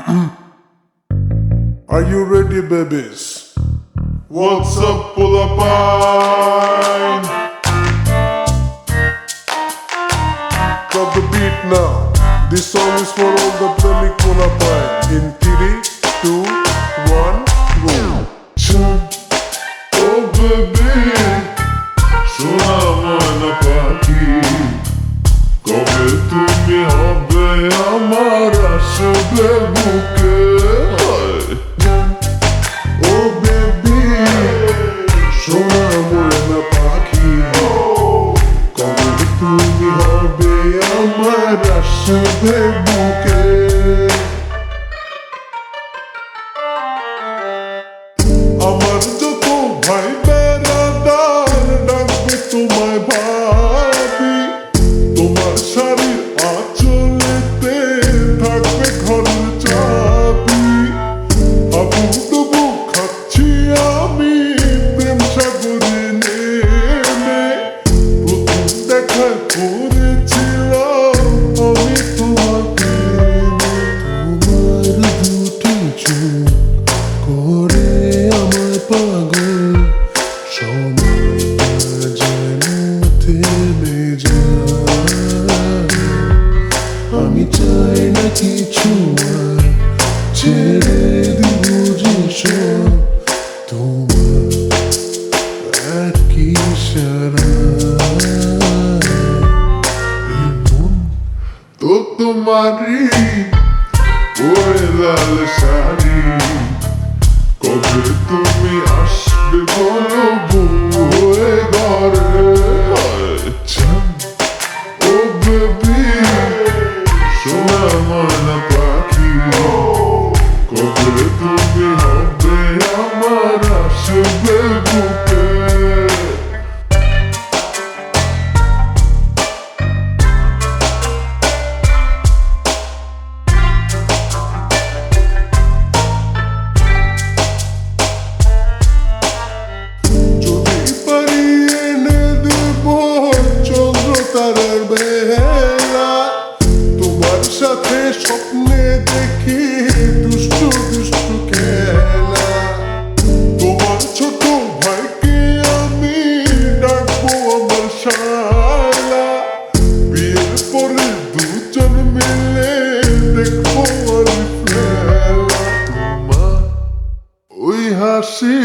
Are you ready, babies? What's up, Pulapine? Drop the beat now. This song is for all the Premic Pulapine. In 3, 2, 1, go. Oh baby, সোনা ময়না পাখি, কবে তুমি হবে আমার আসবে বুকে? Oh baby, সোনা ময়না পাখি, কবে তুমি হবে আমার আসবে বুকে? আমার যত ভাই বেড়াদার ডাকবে তোমায় ভাবি, তোমার শাড়ির আঁচলেতে থাকবে ঘরের চাবি। আবু ডুবু খাচ্ছি আমি প্রেম সাগরে নেমে, প্রথম দেখা করেছিলাম আমি তোমার প্রেমে। তোমার দুটি চোখ করে আমার পাগল, সময়টা যেন থেমে যায়। আমি চাই না কিছু আর, ছেড়ে দিব যে সব তোমার এক ইশারায়। এই মন তো তোমারই, ওই লাল শাড়ি, কবে তুমি আসবে বলো বউয়ে ঘরে? ও বেবি, সোনা ময়না পাখি, কবে তুমি হবে আমার আসবে বুকে? তারার বেলা, তোমার সাথে স্বপ্নে দেখি দুষ্টু দুষ্টু খেলা। তোমার ছোট ভাইকে আমি ডাকবো আমার শালা, বিয়ের পরে দুজন মিলে দেখবো আর ফেলা। তোমার ওই হাসি